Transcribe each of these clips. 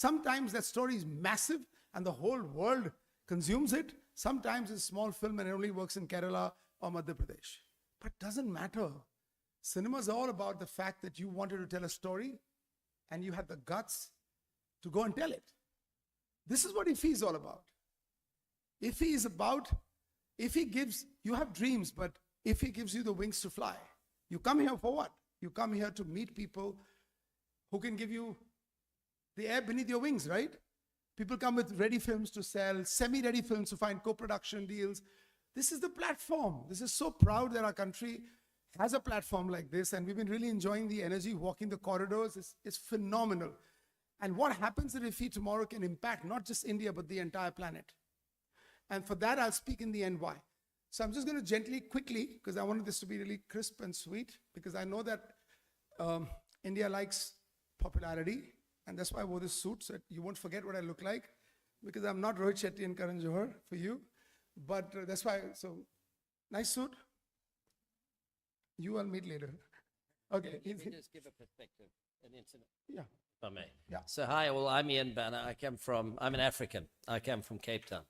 Sometimes that story is massive and the whole world consumes it. Sometimes it's a small film and it only works in Kerala or Madhya Pradesh. But it doesn't matter. Cinema is all about the fact that you wanted to tell a story and you had the guts to go and tell it. This is what IFFI is all about. IFFI is about, IFFI gives, you have dreams, but IFFI gives you the wings to fly. You come here for what? You come here to meet people who can give you the air beneath your wings, right? People come with ready films to sell, semi-ready films to find co-production deals. This is the platform. This is so proud that our country has a platform like this, and we've been really enjoying the energy, walking the corridors. It's phenomenal. And what happens at IFFI tomorrow can impact not just India, but the entire planet. And for that, I'll speak in the end why. So I'm just going to gently, quickly, because I wanted this to be really crisp and sweet, because I know that India likes popularity, and that's why I wore this suit, so you won't forget what I look like, because I'm not Rohit Shetty and Karan Johar for you. But that's why, so, nice suit. You will meet later. Okay. Let me just give a perspective, an incident. Yeah. If I may. Yeah. So hi, well, I'm Ian Banner. I'm an African. I come from Cape Town.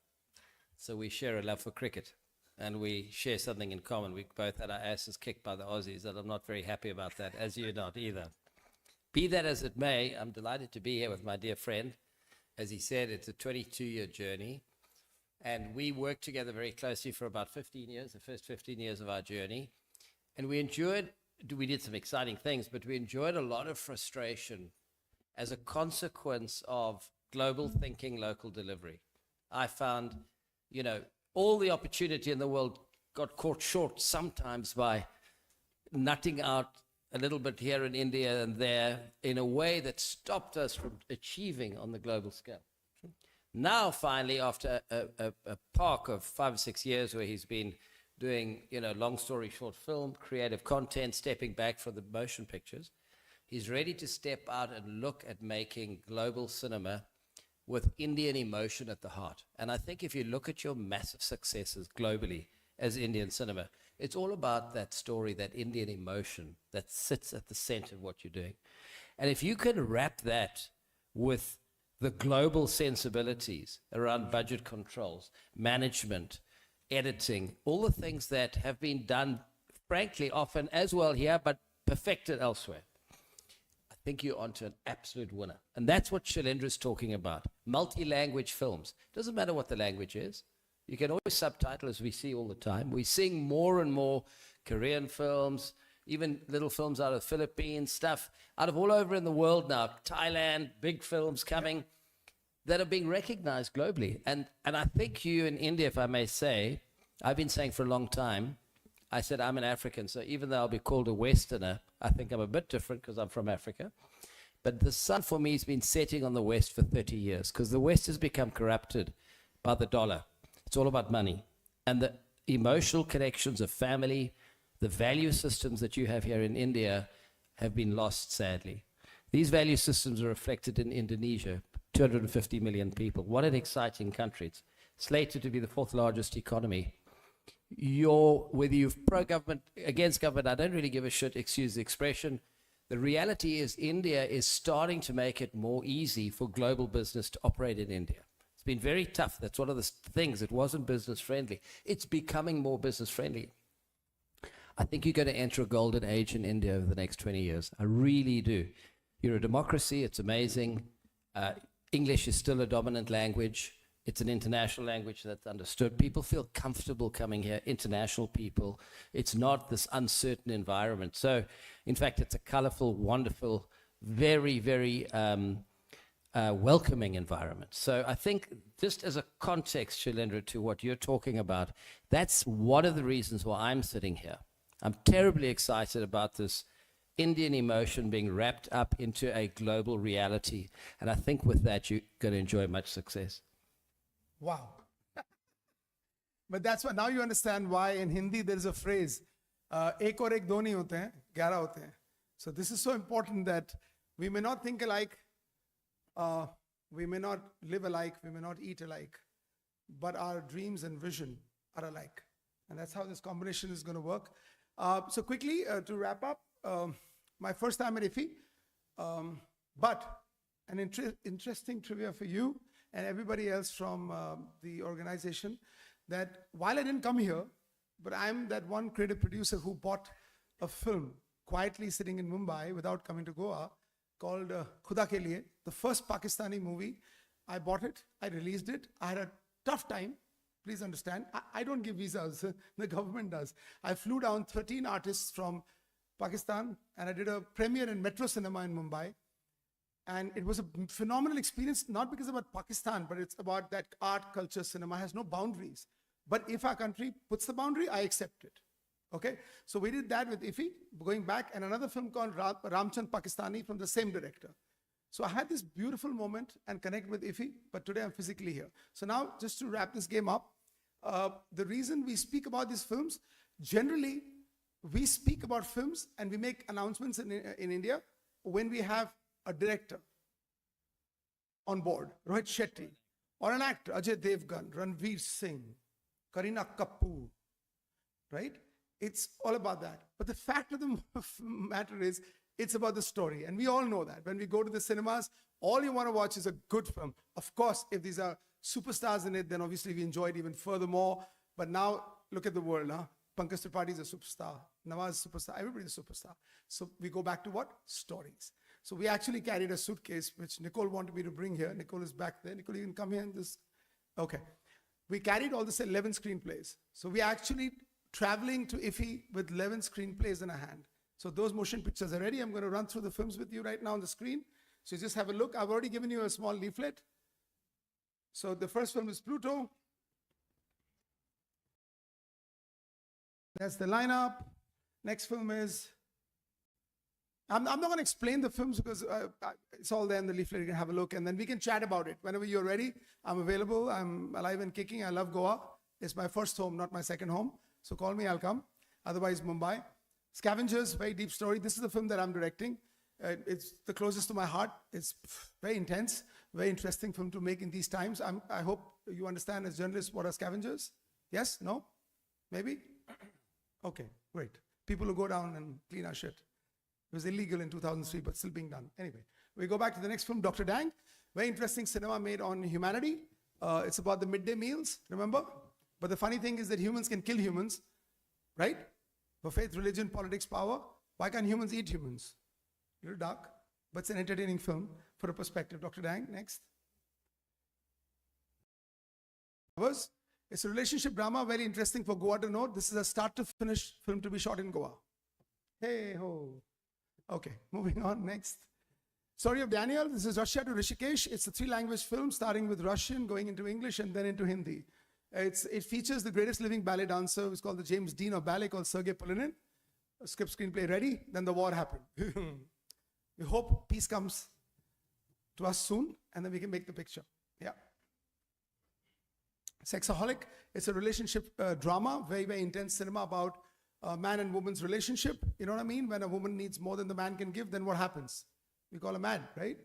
So we share a love for cricket and we share something in common. We both had our asses kicked by the Aussies, and I'm not very happy about that, as you're not either. Be that as it may, I'm delighted to be here with my dear friend. As he said, it's a 22-year journey. And we worked together very closely for about 15 years, the first 15 years of our journey. And we did some exciting things, but we enjoyed a lot of frustration as a consequence of global thinking, local delivery. I found, all the opportunity in the world got caught short sometimes by nutting out a little bit here in India and there in a way that stopped us from achieving on the global scale. Now, finally, after a park of 5 or 6 years where he's been doing, long story short film, creative content, stepping back from the motion pictures, he's ready to step out and look at making global cinema with Indian emotion at the heart. And I think if you look at your massive successes globally as Indian cinema, it's all about that story, that Indian emotion that sits at the center of what you're doing. And if you can wrap that with the global sensibilities around budget controls, management, editing, all the things that have been done, frankly, often as well here, but perfected elsewhere, I think you're onto an absolute winner. And that's what Shailendra is talking about. Multi-language films. Doesn't matter what the language is. You can always subtitle, as we see all the time. We're seeing more and more Korean films, even little films out of the Philippines, stuff out of all over in the world now, Thailand, big films coming that are being recognized globally. And I think you in India, if I may say, I've been saying for a long time, I said I'm an African, so even though I'll be called a Westerner, I think I'm a bit different because I'm from Africa. But the sun for me has been setting on the West for 30 years because the West has become corrupted by the dollar. It's all about money. And the emotional connections of family, the value systems that you have here in India have been lost, sadly. These value systems are reflected in Indonesia, 250 million people. What an exciting country. It's slated to be the 4th largest economy. Whether you're pro-government, against government, I don't really give a shit, excuse the expression. The reality is India is starting to make it more easy for global business to operate in India. It's been very tough. That's one of the things. It wasn't business friendly. It's becoming more business friendly. I think you're going to enter a golden age in India over the next 20 years. I really do. You're a democracy. It's amazing. English is still a dominant language. It's an international language that's understood. People feel comfortable coming here, international people. It's not this uncertain environment. So, in fact, it's a colorful, wonderful, very, very welcoming environment. So I think just as a context, Shailendra, to what you're talking about, that's one of the reasons why I'm sitting here. I'm terribly excited about this Indian emotion being wrapped up into a global reality. And I think with that, you're going to enjoy much success. Wow. But that's why now you understand why in Hindi there is a phrase, ek aur ek do nahi hote hain, 11 hote hain. So this is so important that we may not think alike, we may not live alike, we may not eat alike, but our dreams and vision are alike. And that's how this combination is going to work. So quickly, to wrap up, my first time at IFFI, but an interesting trivia for you and everybody else from the organization, that while I didn't come here, but I'm that one creative producer who bought a film quietly sitting in Mumbai without coming to Goa called Khuda Ke Liye, the first Pakistani movie. I bought it, I released it. I had a tough time. Please understand, I don't give visas, the government does. I flew down 13 artists from Pakistan and I did a premiere in Metro Cinema in Mumbai. And it was a phenomenal experience, not because about Pakistan, but it's about that art, culture, cinema has no boundaries. But if our country puts the boundary, I accept it. Okay? So we did that with Ifi, going back, and another film called Ramchand Pakistani from the same director. So I had this beautiful moment and connect with Ifi, but today I'm physically here. So now, just to wrap this game up, the reason we speak about these films, generally, we speak about films and we make announcements in India when we have a director on board, Rohit Shetty, or an actor, Ajay Devgan, Ranveer Singh, Kareena Kapoor, right? It's all about that. But the fact of the matter is, it's about the story. And we all know that. When we go to the cinemas, all you want to watch is a good film. Of course, if these are superstars in it, then obviously we enjoy it even furthermore. But now, look at the world, huh? Pankaj Tripathi is a superstar. Nawaz is a superstar. Everybody's a superstar. So we go back to what? Stories. So we actually carried a suitcase, which Nicole wanted me to bring here. Nicole is back there. Nicole, you can come here and this. Okay. We carried all this 11 screenplays. So we actually traveling to Ifi with 11 screenplays in a hand. So those motion pictures are ready. I'm going to run through the films with you right now on the screen. So just have a look. I've already given you a small leaflet. So the first film is Pluto. That's the lineup. Next film is, I'm not going to explain the films because it's all there in the leaflet. You can have a look and then we can chat about it. Whenever you're ready, I'm available. I'm alive and kicking. I love Goa. It's my first home, not my second home. So call me, I'll come. Otherwise, Mumbai. Scavengers, very deep story. This is the film that I'm directing. It's the closest to my heart. It's very intense, very interesting film to make in these times. I hope you understand as journalists what are scavengers. Yes? No? Maybe? Okay, great. People who go down and clean our shit. It was illegal in 2003, but still being done. Anyway, we go back to the next film, Dr. Dang. Very interesting cinema made on humanity. It's about the midday meals, remember? But the funny thing is that humans can kill humans, right? For faith, religion, politics, power. Why can't humans eat humans? A little dark, but it's an entertaining film for a perspective. Dr. Dang, next. It's a relationship drama, very interesting for Goa to know. This is a start to finish film to be shot in Goa. Hey ho. Okay, moving on, next. Story of Daniel, this is Russia to Rishikesh. It's a 3-language film starting with Russian, going into English and then into Hindi. It features the greatest living ballet dancer, who's called the James Dean of ballet, called Sergei Polinin. Script screenplay ready, then the war happened. We hope peace comes to us soon and then we can make the picture. Yeah. Sexaholic, it's a relationship drama, very, very intense cinema about man and woman's relationship. You know what I mean? When a woman needs more than the man can give, then what happens? We call a man, right?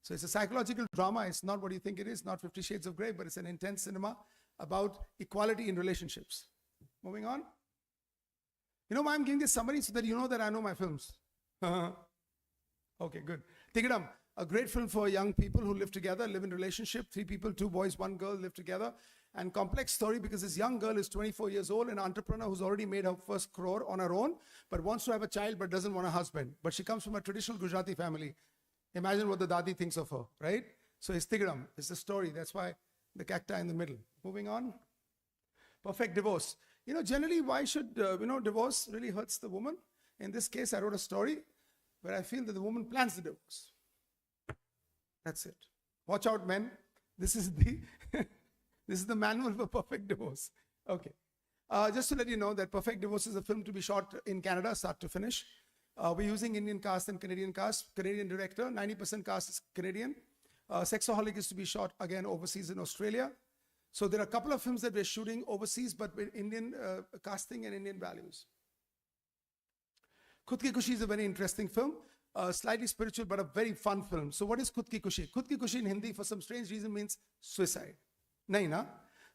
So it's a psychological drama. It's not what you think it is, not 50 Shades of Grey, but it's an intense cinema about equality in relationships. Moving on. You know why I'm giving this summary? So that you know that I know my films. Okay, good. Tigidam, a great film for young people who live together, live in relationship. 3 people, 2 boys, 1 girl live together. And complex story because this young girl is 24 years old, an entrepreneur who's already made her first crore on her own, but wants to have a child but doesn't want a husband. But she comes from a traditional Gujarati family. Imagine what the dadi thinks of her, right? So it's Tigidam. It's the story. That's why the cacti in the middle. Moving on. Perfect divorce. You know, generally, why should, divorce really hurts the woman? In this case, I wrote a story where I feel that the woman plans the divorce. That's it. Watch out, men. This is the this is the manual for perfect divorce. Okay. Just to let you know that Perfect Divorce is a film to be shot in Canada, start to finish. We're using Indian cast and Canadian cast. Canadian director, 90% cast is Canadian. Sexaholic is to be shot again overseas in Australia. So there are a couple of films that we're shooting overseas, but with Indian casting and Indian values. Khud Ki Kushi is a very interesting film. Slightly spiritual, but a very fun film. So what is Khud Ki Kushi? Khud Ki Kushi in Hindi, for some strange reason, means suicide. नहीं ना,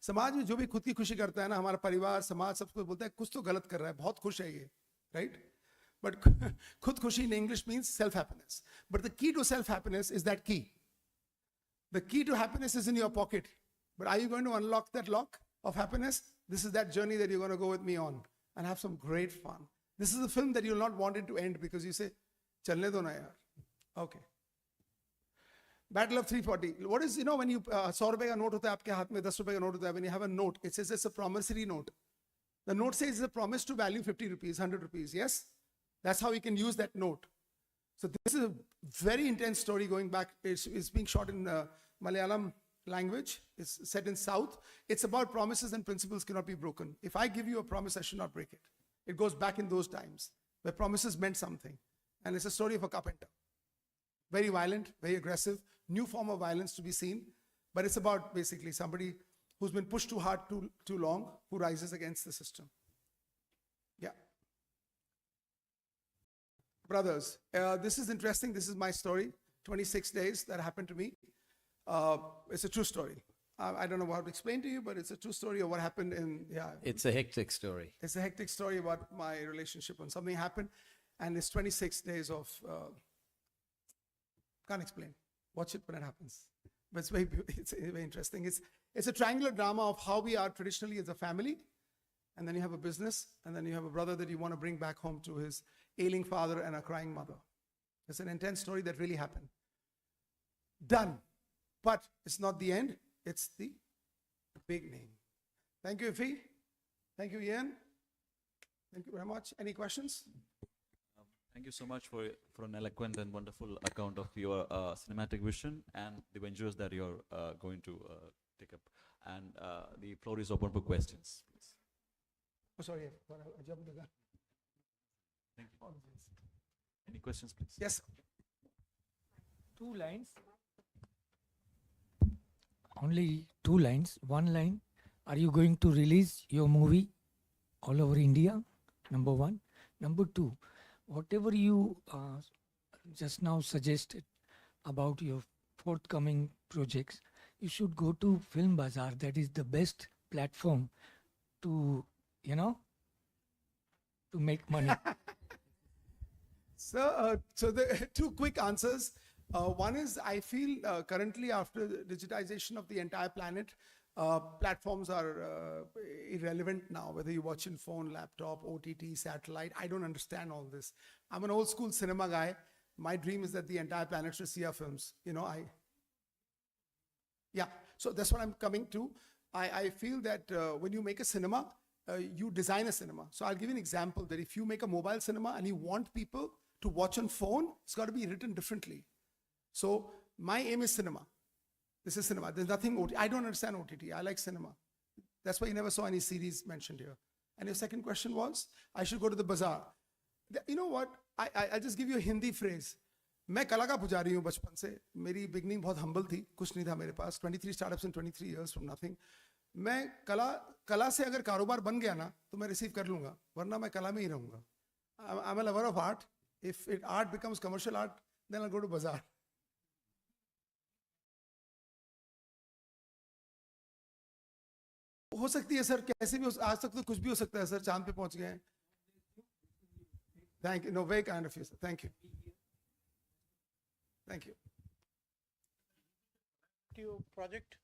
समाज में जो भी खुद की खुशी करता है ना, हमारा परिवार, समाज, सब कुछ बोलता है, कुछ तो गलत कर रहा है, बहुत खुश है ये, right? But खुद खुशी in English means self-happiness. But the key to self-happiness is that key. The key to happiness is in your pocket. But are you going to unlock that lock of happiness? This is that journey that you're going to go with me on and have some great fun. This is a film that you'll not want it to end because you say, chalne do na yaar. Okay. Battle of 340. What is, when you, 100 rupees ka note hota hai, aapke haath mein 10 rupees ka note hota hai, when you have a note, it says it's a promissory note. The note says it's a promise to value 50 rupees, 100 rupees. Yes? That's how you can use that note. So this is a very intense story going back. It's being shot in Malayalam language. It's set in South. It's about promises and principles cannot be broken. If I give you a promise, I should not break it. It goes back in those times where promises meant something. And it's a story of a carpenter. Very violent, very aggressive, new form of violence to be seen. But it's about basically somebody who's been pushed too hard too long, who rises against the system. Yeah. Brothers, this is interesting. This is my story. 26 days that happened to me. It's a true story. I don't know how to explain to you, but it's a true story of what happened It's a hectic story. It's a hectic story about my relationship when something happened. And it's 26 days of, can't explain. Watch it when it happens. But it's very interesting. It's a triangular drama of how we are traditionally as a family. And then you have a business. And then you have a brother that you want to bring back home to his ailing father and a crying mother. It's an intense story that really happened. Done. But it's not the end. It's the big name. Thank you, Ifi. Thank you, Ian. Thank you very much. Any questions? Thank you so much for an eloquent and wonderful account of your cinematic vision and the ventures that you're going to take up. And the floor is open for questions, please. Oh, sorry. I jumped the gun. Thank you. Any questions, please? Yes. 2 lines. Only 2 lines. 1 line. Are you going to release your movie all over India? Number 1. Number 2. Whatever you just now suggested about your forthcoming projects, you should go to Film Bazaar. That is the best platform to, to make money. So the 2 quick answers. One is, I feel currently after the digitization of the entire planet, platforms are irrelevant now, whether you watch in phone, laptop, OTT, satellite. I don't understand all this. I'm an old school cinema guy. My dream is that the entire planet should see our films. Yeah, so that's what I'm coming to. I feel that when you make a cinema, you design a cinema. So I'll give you an example that if you make a mobile cinema and you want people to watch on phone, it's got to be written differently. So my aim is cinema. This is cinema. There's nothing OTT. I don't understand OTT. I like cinema. That's why you never saw any series mentioned here. And your second question was, I should go to the bazaar. You know what? I'll just give you a Hindi phrase. मैं कला का पुजारी हूँ बचपन से. मेरी beginning बहुत humble थी. कुछ नहीं था मेरे पास. 23 startups in 23 years from nothing. मैं कला से अगर कारोबार बन गया ना, तो मैं रिसीव कर लूँगा. वरना मैं कला में ही रहूँगा. I'm a lover of art. If art becomes commercial art, then I'll go to bazaar. हो सकती है सर, कैसे भी आज तक तो कुछ भी हो सकता है सर. चांद पे पहुंच गए हैं. Thank you. No, very kind of you, sir. Thank you. Thank you. Your project?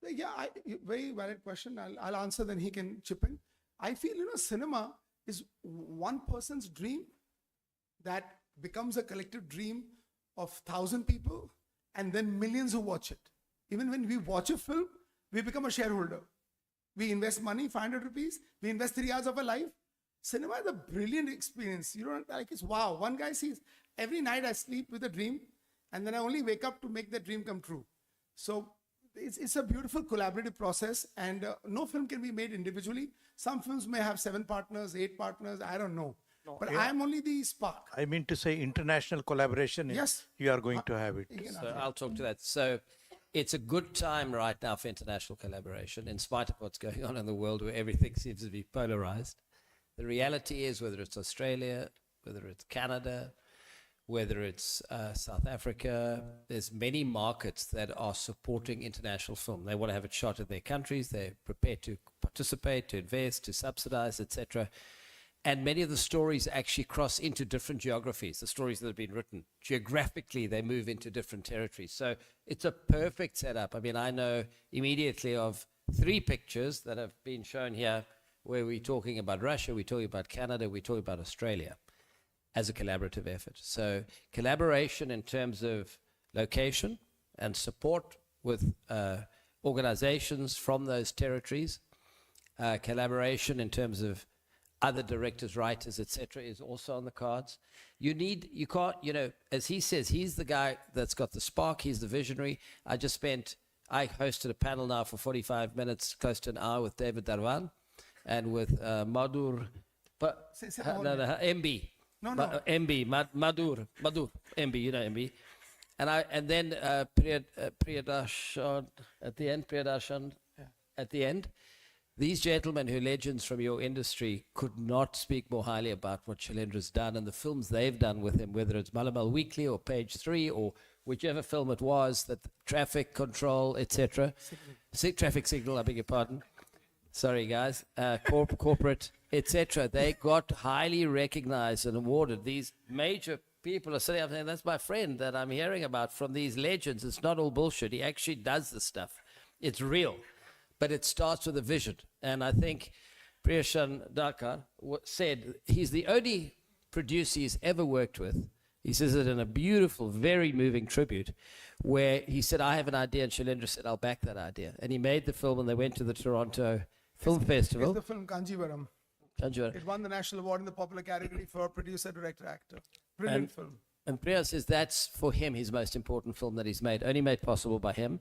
Yeah, very valid question. I'll answer, then he can chip in. I feel, cinema is one person's dream that becomes a collective dream of 1,000 people and then millions who watch it. Even when we watch a film, we become a shareholder. We invest money, 500 rupees. We invest 3 hours of our life. Cinema is a brilliant experience. It's wow. One guy sees, every night I sleep with a dream and then I only wake up to make that dream come true. So it's a beautiful collaborative process, and no film can be made individually. Some films may have 7 partners, 8 partners, I don't know. No, but yeah. I am only the spark. I mean to say international collaboration. Yes. You are going to have it. So I'll talk to that. So it's a good time right now for international collaboration, in spite of what's going on in the world where everything seems to be polarized. The reality is, whether it's Australia, whether it's Canada, whether it's South Africa, there's many markets that are supporting international film. They want to have a shot at their countries. They're prepared to participate, to invest, to subsidize, etc. And many of the stories actually cross into different geographies, the stories that have been written. Geographically, they move into different territories. So it's a perfect setup. I mean, I know immediately of 3 pictures that have been shown here where we're talking about Russia, we're talking about Canada, we're talking about Australia as a collaborative effort. So collaboration in terms of location and support with organizations from those territories, collaboration in terms of other directors, writers, etc., is also on the cards. You can't, as he says, he's the guy that's got the spark, he's the visionary. I hosted a panel now for 45 minutes, close to an hour with David Dhawan and with Madhur, MB. No. MB, Madhur, MB, MB. And then Priyadarshan at the end. These gentlemen who are legends from your industry could not speak more highly about what Shailendra's done and the films they've done with him, whether it's Malamal Weekly or Page 3 or whichever film it was, that traffic control, etc. Traffic signal, I beg your pardon. Sorry, guys. Corporate, etc. They got highly recognized and awarded. These major people are sitting up saying, that's my friend that I'm hearing about from these legends. It's not all bullshit. He actually does this stuff. It's real. But it starts with a vision. And I think Priyashan Dhaka said he's the only producer he's ever worked with. He says it in a beautiful, very moving tribute, where he said, I have an idea, and Shailendra said, I'll back that idea. And he made the film, and they went to the Toronto Film Festival. It's the film Kanjivaram. It won the national award in the popular category for producer, director, actor. Brilliant film. And Priya says that's, for him, his most important film that he's made, only made possible by him.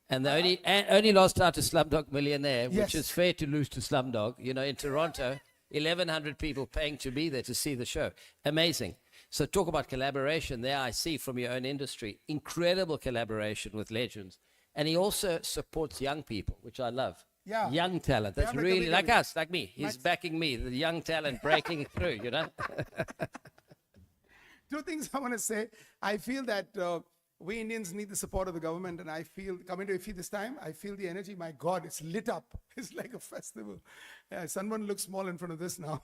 And they only lost out to Slumdog Millionaire, which is fair to lose to Slumdog. In Toronto, 1,100 people paying to be there to see the show. Amazing. So talk about collaboration there, I see from your own industry. Incredible collaboration with legends. And he also supports young people, which I love. Yeah. Young talent. That's really like us, like me. He's backing me, the young talent breaking through, 2 things I want to say. I feel that we Indians need the support of the government, and I feel, coming to IFFI this time, I feel the energy. My God, it's lit up. It's like a festival. Sunburn looks small in front of this now.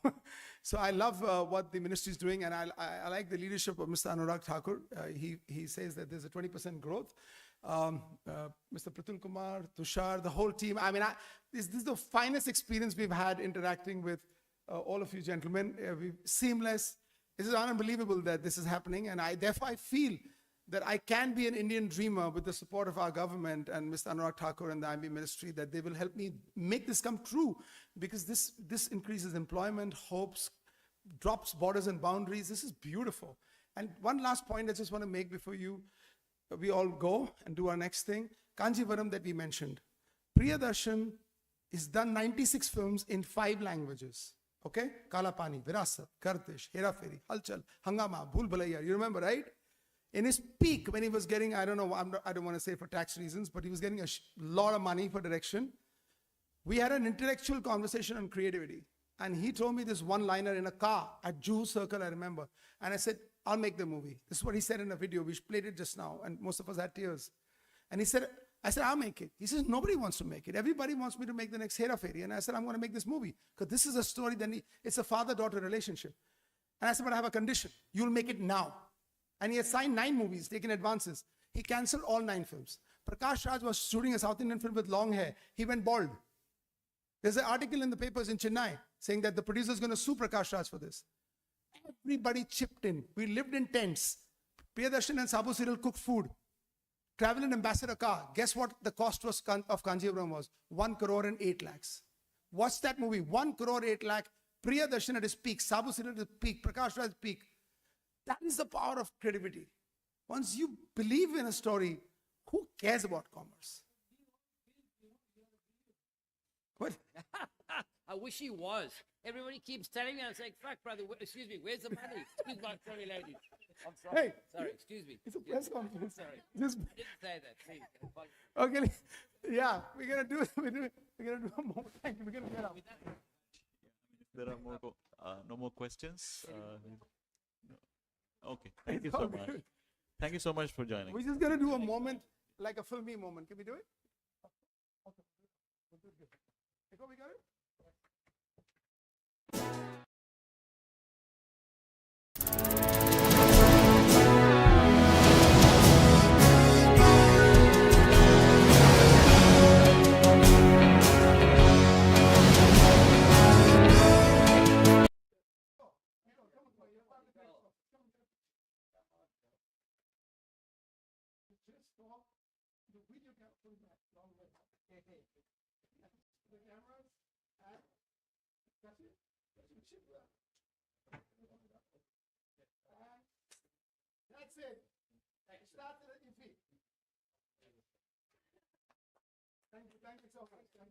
So I love what the ministry is doing, and I like the leadership of Mr. Anurag Thakur. He says that there's a 20% growth. Mr. Pratul Kumar, Tushar, the whole team. I mean, this is the finest experience we've had interacting with all of you gentlemen. Seamless. This is unbelievable that this is happening, and therefore I feel that I can be an Indian dreamer with the support of our government and Mr. Anurag Thakur and the IB ministry, that they will help me make this come true, because this increases employment, hopes, drops borders and boundaries. This is beautiful. And one last point I just want to make before we all go and do our next thing. Kanjivaram that we mentioned. Priyadarshan has done 96 films in 5 languages. Okay? Kala Pani, Virasat, Gardish, Hera Feri, Halchal, Hangama, Bhool Bhulaiya. You remember, right? In his peak, when he was getting, I don't want to say for tax reasons, but he was getting a lot of money for direction. We had an intellectual conversation on creativity. And he told me this one-liner in a car at Juhu Circle, I remember. And I said, I'll make the movie. This is what he said in a video. We played it just now, and most of us had tears. And I said, I'll make it. He says, nobody wants to make it. Everybody wants me to make the next Hera Feri. And I said, I'm going to make this movie, because this is a story, it's a father-daughter relationship. And I said, but I have a condition. You'll make it now. And he had signed 9 movies, taken advances. He cancelled all 9 films. Prakash Raj was shooting a South Indian film with long hair. He went bald. There's an article in the papers in Chennai saying that the producer is going to sue Prakash Raj for this. Everybody chipped in. We lived in tents. Priyadarshan and Sabu Serial cooked food. Travel in ambassador car. Guess what the cost was of Kanjivaram was? 1 crore and 8 lakhs. Watch that movie. 1 crore 8 lakh. Priyadarshan at his peak. Sabu Serial at his peak. Prakash Raj at his peak. That is the power of creativity. Once you believe in a story, who cares about commerce? What? I wish he was. Everybody keeps telling me, I'm saying, fuck, brother, excuse me, where's the money? Excuse me, sorry, lady. I'm sorry. Hey, sorry, excuse me. It's a press conference. Sorry. Just, I didn't say that, please. okay, yeah, we're gonna do a moment. Thank you. We're gonna get out. There are no more questions. Okay, thank you so much. Thank you so much for joining. We're just gonna do a moment, like a filmy moment. Can we do it? Okay. We got it? for the video camera. Put it back, long way. Hey, hey. The cameras and that's it. That's it. Ship that. And that's it. Start at your feet. Thank you so much.